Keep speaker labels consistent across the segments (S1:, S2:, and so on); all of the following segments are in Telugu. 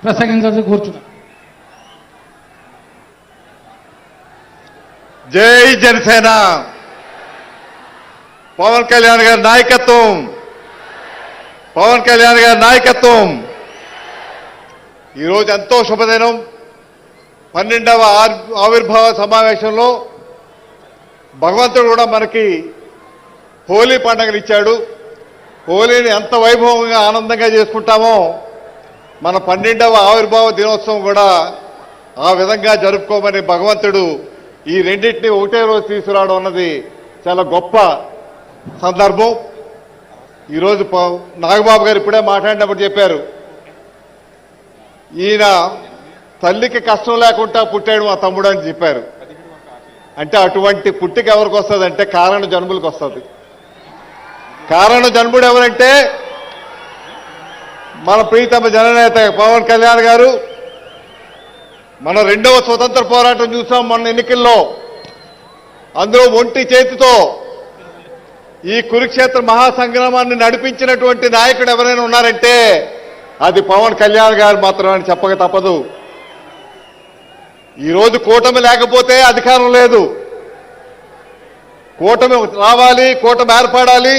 S1: ప్రసంగించాల్సి కూర్చున్నాను.
S2: జై జనసేన. పవన్ కళ్యాణ్ గారి నాయకత్వం, పవన్ కళ్యాణ్ గారి నాయకత్వం. ఈరోజు ఎంతో శుభదినం. 12వ ఆవిర్భావ సమావేశంలో భగవంతుడు కూడా మనకి హోలీ పండుగలు ఇచ్చాడు. హోలీని ఎంత వైభవంగా ఆనందంగా చేసుకుంటామో మన 12వ ఆవిర్భావ దినోత్సవం కూడా ఆ విధంగా జరుపుకోమని భగవంతుడు ఈ రెండింటినీ ఒకటే రోజు తీసుకురావడం అన్నది చాలా గొప్ప సందర్భం. ఈరోజు నాగబాబు గారు ఇప్పుడే మాట్లాడినప్పుడు చెప్పారు, ఈయన తల్లికి కష్టం లేకుండా పుట్టాడు మా తమ్ముడు అని చెప్పారు. అంటే అటువంటి పుట్టిక ఎవరికి వస్తుంది అంటే కారణ జన్ములకు వస్తుంది. కారణ జన్ముడు ఎవరంటే మన ప్రీతమ జననేత పవన్ కళ్యాణ్ గారు. మన 2వ స్వతంత్ర పోరాటం చూసాం మొన్న ఎన్నికల్లో. అందులో ఒంటి చేతితో ఈ కురుక్షేత్ర మహాసంగ్రామాన్ని నడిపించినటువంటి నాయకుడు ఎవరైనా ఉన్నారంటే అది పవన్ కళ్యాణ్ గారు మాత్రమే అని చెప్పక తప్పదు. ఈరోజు కూటమి లేకపోతే అధికారం లేదు. కూటమి రావాలి, కూటమి ఏర్పడాలి,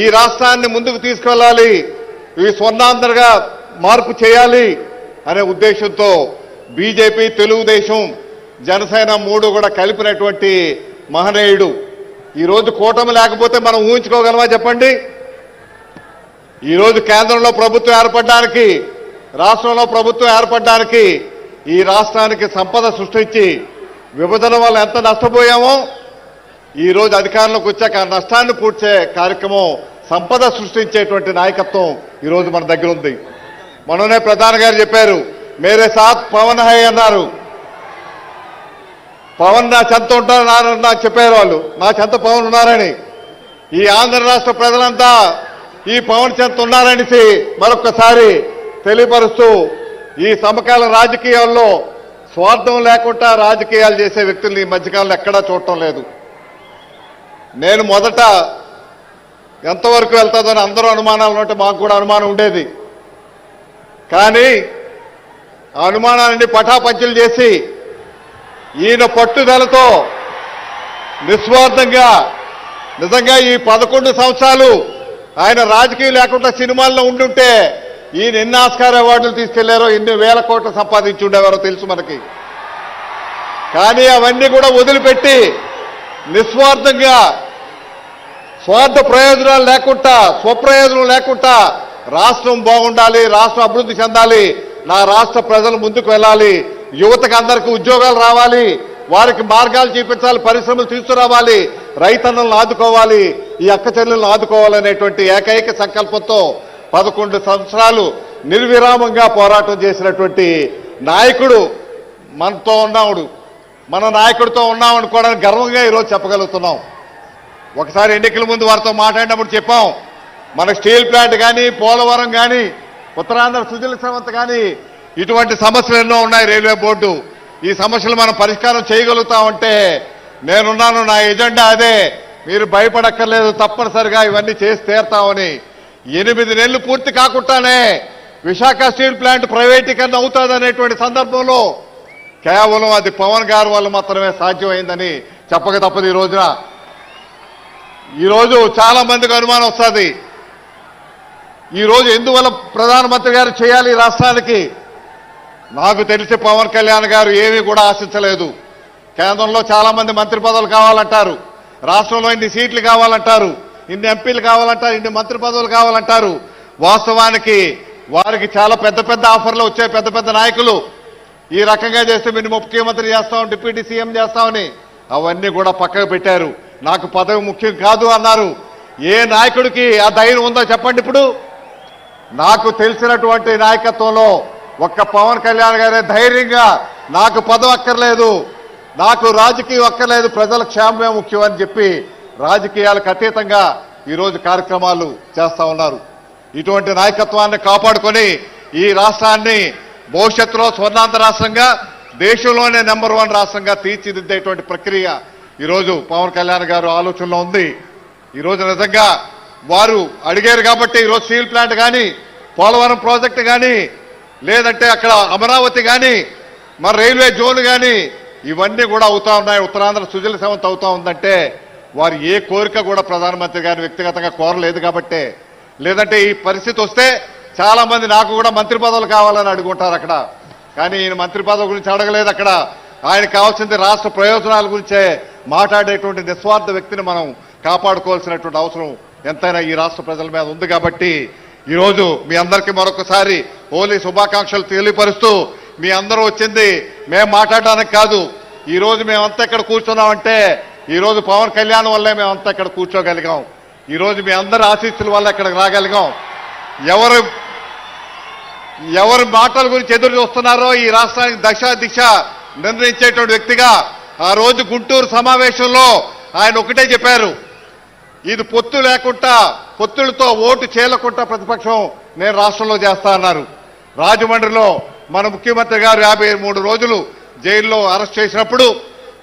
S2: ఈ రాష్ట్రాన్ని ముందుకు తీసుకెళ్లాలి, ఈ స్వర్ణాంధ్రగా మార్పు చేయాలి అనే ఉద్దేశంతో బీజేపీ, తెలుగుదేశం, జనసేన 3 కూడా కలిపినటువంటి మహనీయుడు. ఈరోజు కూటమి లేకపోతే మనం ఊహించుకోగలమా చెప్పండి? ఈరోజు కేంద్రంలో ప్రభుత్వం ఏర్పడడానికి, రాష్ట్రంలో ప్రభుత్వం ఏర్పడడానికి, ఈ రాష్ట్రానికి సంపద సృష్టించి విభజన వల్ల ఎంత నష్టపోయామో ఈరోజు అధికారంలోకి వచ్చాక ఆ నష్టాన్ని పూడ్చే కార్యక్రమం, సంపద సృష్టించేటువంటి నాయకత్వం ఈరోజు మన దగ్గర ఉంది. మననే ప్రధాని గారు చెప్పారు, మేరే సాత్ పవన్ హై అన్నారు. పవన్ నా చెంత ఉంటారని నాకు చెప్పారు వాళ్ళు, నా చెంత పవన్ ఉన్నారని. ఈ ఆంధ్ర రాష్ట్ర ప్రజలంతా ఈ పవన్ చెంత ఉన్నారనేసి మరొక్కసారి తెలియపరుస్తూ ఈ సమకాల రాజకీయాల్లో స్వార్థం లేకుండా రాజకీయాలు చేసే వ్యక్తుల్ని ఈ మధ్యకాలంలో ఎక్కడా చూడటం లేదు. నేను మొదట ఎంతవరకు వెళ్తాదని అందరూ అనుమానాలు ఉంటే మాకు కూడా అనుమానం ఉండేది. కానీ ఆ అనుమానాన్ని పటాపంచలు చేసి ఈయన పట్టుదలతో నిస్వార్థంగా నిజంగా ఈ 11 సంవత్సరాలు ఆయన రాజకీయం లేకుండా సినిమాల్లో ఉండుంటే ఈయన ఎన్ని ఆస్కార్ అవార్డులు తీసుకెళ్లారో, ఎన్ని వేల కోట్లు సంపాదించి ఉండేవారో తెలుసు మనకి. కానీ అవన్నీ కూడా వదిలిపెట్టి నిస్వార్థంగా, స్వార్థ ప్రయోజనాలు లేకుండా, స్వప్రయోజనం లేకుండా రాష్ట్రం బాగుండాలి, రాష్ట్రం అభివృద్ధి చెందాలి, నా రాష్ట్ర ప్రజలు ముందుకు వెళ్ళాలి, యువతకు అందరికీ ఉద్యోగాలు రావాలి, వారికి మార్గాలు చూపించాలి, పరిశ్రమలు తీసుకురావాలి, రైతన్నలను ఆదుకోవాలి, ఈ అక్క చెల్లెలను ఆదుకోవాలనేటువంటి ఏకైక సంకల్పంతో 11 సంవత్సరాలు నిర్విరామంగా పోరాటం చేసినటువంటి నాయకుడు మనతో ఉన్నాడు. మన నాయకుడితో ఉన్నామనుకోవడానికి గర్వంగా ఈరోజు చెప్పగలుగుతున్నాం. ఒకసారి ఎన్నికల ముందు వారితో మాట్లాడినప్పుడు చెప్పాం, మన స్టీల్ ప్లాంట్ కానీ, పోలవరం కానీ, ఉత్తరాంధ్ర సుజల శ్రవంత్ కానీ ఇటువంటి సమస్యలు ఎన్నో ఉన్నాయి. రైల్వే బోర్డు ఈ సమస్యలు మనం పరిష్కారం చేయగలుగుతామంటే నేనున్నాను, నా ఎజెండా అదే, మీరు భయపడక్కర్లేదు, తప్పనిసరిగా ఇవన్నీ చేసి తీరుతామని. 8 నెలలు పూర్తి కాకుండానే విశాఖ స్టీల్ ప్లాంట్ ప్రైవేటీకరణ అవుతుందనేటువంటి సందర్భంలో కేవలం అది పవన్ గారి వల్ల మాత్రమే సాధ్యమైందని చెప్పక తప్పదు. ఈరోజు చాలా మందికి అనుమానం వస్తుంది, ఈరోజు ఎందువల్ల ప్రధానమంత్రి గారు చేయాలి రాష్ట్రానికి? నాకు తెలిసి పవన్ కళ్యాణ్ గారు ఏమీ కూడా ఆశించలేదు. కేంద్రంలో చాలా మంది మంత్రి పదవులు కావాలంటారు, రాష్ట్రంలో ఇన్ని సీట్లు కావాలంటారు, ఇన్ని ఎంపీలు కావాలంటారు, ఇన్ని మంత్రి పదవులు కావాలంటారు. వాస్తవానికి వారికి చాలా పెద్ద పెద్ద ఆఫర్లు వచ్చాయి. పెద్ద పెద్ద నాయకులు ఈ రకంగా చేస్తే మీరు ముఖ్యమంత్రి చేస్తాం, డిప్యూటీ సీఎం చేస్తామని అవన్నీ కూడా పక్కకు పెట్టారు. నాకు పదవి ముఖ్యం కాదు అన్నారు. ఏ నాయకుడికి ఆ ధైర్యం ఉందో చెప్పండి? ఇప్పుడు నాకు తెలిసినటువంటి నాయకత్వంలో ఒక్క పవన్ కళ్యాణ్ గారే ధైర్యంగా నాకు పదవి అక్కర్లేదు, నాకు రాజకీయం అక్కర్లేదు, ప్రజల క్షేమమే ముఖ్యం అని చెప్పి రాజకీయాలకు అతీతంగా ఈరోజు కార్యక్రమాలు చేస్తా ఉన్నారు. ఇటువంటి నాయకత్వాన్ని కాపాడుకొని ఈ రాష్ట్రాన్ని భవిష్యత్తులో స్వర్ణాంధ్ర రాష్ట్రంగా, దేశంలోనే నెంబర్ 1 రాష్ట్రంగా తీర్చిదిద్దేటువంటి ప్రక్రియ ఈరోజు పవన్ కళ్యాణ్ గారు ఆలోచనలో ఉంది. ఈరోజు నిజంగా వారు అడిగారు కాబట్టి ఈరోజు స్టీల్ ప్లాంట్ కానీ, పోలవరం ప్రాజెక్టు కానీ లేదంటే అక్కడ అమరావతి కానీ మరి రైల్వే జోన్ కానీ ఇవన్నీ కూడా అవుతా ఉన్నాయి. ఉత్తరాంధ్ర సుజల సవంత్ అవుతా ఉందంటే వారు ఏ కోరిక కూడా ప్రధానమంత్రి గారిని వ్యక్తిగతంగా కోరలేదు కాబట్టే. లేదంటే ఈ పరిస్థితి వస్తే చాలా మంది నాకు కూడా మంత్రి పదవులు కావాలని అడుగుంటారు అక్కడ. కానీ ఈయన మంత్రి పదవి గురించి అడగలేదు అక్కడ. ఆయన కావాల్సింది రాష్ట్ర ప్రయోజనాల గురించే మాట్లాడేటువంటి నిస్వార్థ వ్యక్తిని మనం కాపాడుకోవాల్సినటువంటి అవసరం ఎంతైనా ఈ రాష్ట్ర ప్రజల మీద ఉంది. కాబట్టి ఈరోజు మీ అందరికీ మరొకసారి హోలీ శుభాకాంక్షలు తెలియపరుస్తూ, మీ అందరూ వచ్చింది మేము మాట్లాడడానికి కాదు. ఈరోజు మేమంతా ఇక్కడ కూర్చున్నామంటే ఈరోజు పవన్ కళ్యాణ్ వల్లే మేమంతా ఇక్కడ కూర్చోగలిగాం. ఈరోజు మీ అందరి ఆశీస్సుల వల్ల ఇక్కడికి రాగలిగాం. ఎవరి మాటల గురించి ఎదురు చూస్తున్నారో ఈ రాష్ట్రానికి దశ దిశ నిర్ణయించేటువంటి వ్యక్తిగా ఆ రోజు గుంటూరు సమావేశంలో ఆయన ఒకటే చెప్పారు, ఇది పొత్తు లేకుండా పొత్తులతో ఓటు చేయకుండా ప్రతిపక్షం నేను రాష్ట్రంలో చేస్తా అన్నారు. రాజమండ్రిలో మన ముఖ్యమంత్రి గారు 53 రోజులు జైల్లో అరెస్ట్ చేసినప్పుడు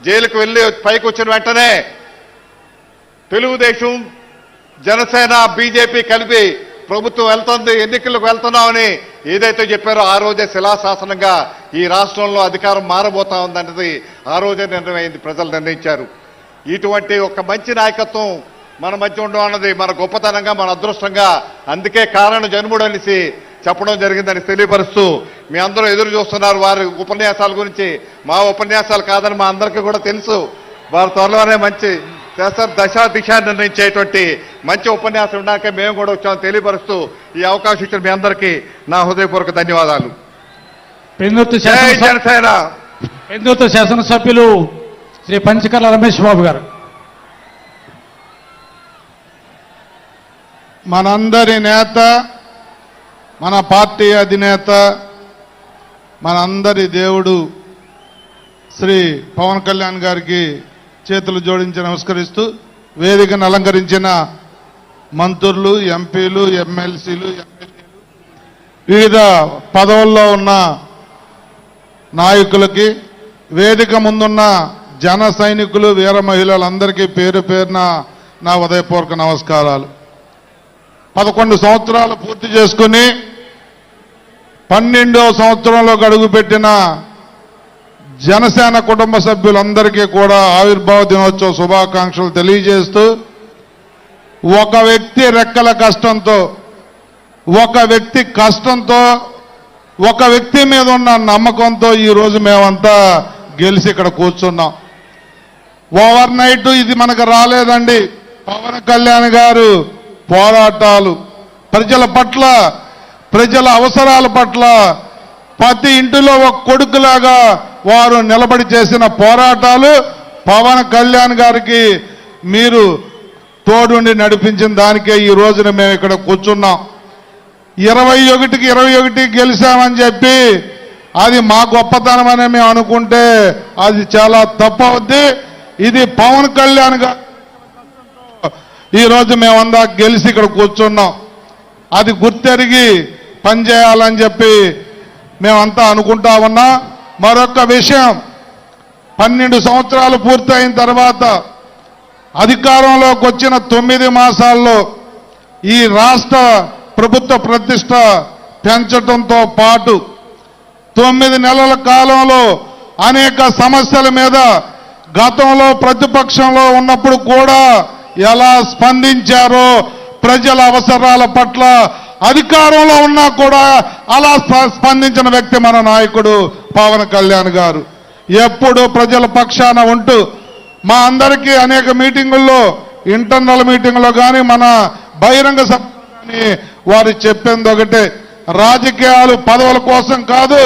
S2: జైలుకు వెళ్లి పైకి వచ్చిన వెంటనే తెలుగుదేశం, జనసేన, బీజేపీ కలిపి ప్రభుత్వం వెళ్తుంది, ఎన్నికలకు వెళ్తున్నామని ఏదైతే చెప్పారో ఆ రోజే శిలాశాసనంగా ఈ రాష్ట్రంలో అధికారం మారబోతా ఉందన్నది ఆ రోజే నిర్ణయమైంది, ప్రజలు నిర్ణయించారు. ఇటువంటి ఒక మంచి నాయకత్వం మన మధ్య ఉండడం అన్నది మన గొప్పతనంగా, మన అదృష్టంగా, అందుకే కారణ జన్ముడు అనేసి చెప్పడం జరిగిందని తెలియపరుస్తూ, మీ అందరూ ఎదురు చూస్తున్నారు వారి ఉపన్యాసాల గురించి. మా ఉపన్యాసాలు కాదని మా అందరికీ కూడా తెలుసు. వారు త్వరలోనే మంచి చేస్తారు, దశ దిశ నిర్ణయించేటువంటి మంచి ఉపన్యాసం ఉన్నాకే మేము కూడా వచ్చామని తెలియపరుస్తూ ఈ అవకాశం ఇచ్చిన మీ అందరికీ నా హృదయపూర్వక ధన్యవాదాలు.
S1: పెందుర్తి శాసనసభ్యులు శ్రీ పంచకర్ల రమేష్ బాబు గారు.
S3: మనందరి నేత, మన పార్టీ అధినేత, మనందరి దేవుడు శ్రీ పవన్ కళ్యాణ్ గారికి చేతులు జోడించి నమస్కరిస్తూ, వేదికను అలంకరించిన మంత్రులు, ఎంపీలు, ఎమ్మెల్సీలు, వివిధ పదవుల్లో ఉన్న నాయకులకి, వేదిక ముందున్న జన సైనికులు, వీర మహిళలందరికీ పేరు పేరున నా ఉదయపూర్వక నమస్కారాలు. 11 సంవత్సరాలు పూర్తి చేసుకుని 12వ సంవత్సరంలో అడుగుపెట్టిన జనసేన కుటుంబ సభ్యులందరికీ కూడా ఆవిర్భావ దినోత్సవ శుభాకాంక్షలు తెలియజేస్తూ, ఒక వ్యక్తి రెక్కల కష్టంతో, ఒక వ్యక్తి మీద ఉన్న నమ్మకంతో ఈరోజు మేమంతా గెలిచి ఇక్కడ కూర్చున్నాం. ఓవర్ నైట్ ఇది మనకు రాలేదండి. పవన్ కళ్యాణ్ గారు పోరాటాలు, ప్రజల పట్ల, ప్రజల అవసరాల పట్ల ప్రతి ఇంటిలో ఒక కొడుకులాగా వారు నిలబడి చేసిన పోరాటాలు పవన్ కళ్యాణ్ గారికి మీరు తోడుండి నడిపించిన దానికే ఈ రోజున మేము ఇక్కడ కూర్చున్నాం. 21కి 21 గెలిచామని చెప్పి అది మా గొప్పతనం అని మేము అనుకుంటే అది చాలా తప్పవుద్ది. ఇది పవన్ కళ్యాణ్ గారు ఈరోజు మేమందా గెలిచి ఇక్కడ కూర్చున్నాం. అది గుర్తెరిగి పనిచేయాలని చెప్పి మేమంతా అనుకుంటా ఉన్నా. మరొక విషయం, 12 సంవత్సరాలు పూర్తయిన తర్వాత అధికారంలోకి వచ్చిన 9 మాసాల్లో ఈ రాష్ట్ర ప్రభుత్వ ప్రతిష్ట పెంచడంతో పాటు 9 నెలల కాలంలో అనేక సమస్యల మీద గతంలో ప్రతిపక్షంలో ఉన్నప్పుడు కూడా ఎలా స్పందించారో, ప్రజల అవసరాల పట్ల అధికారంలో ఉన్నా కూడా అలా స్పందించిన వ్యక్తి మన నాయకుడు పవన్ కళ్యాణ్ గారు. ఎప్పుడు ప్రజల పక్షాన ఉంటూ మా అందరికీ అనేక మీటింగుల్లో, ఇంటర్నల్ మీటింగులో కానీ మన బహిరంగ సభ కానీ వారు చెప్పింది ఒకటే, రాజకీయాలు పదవుల కోసం కాదు,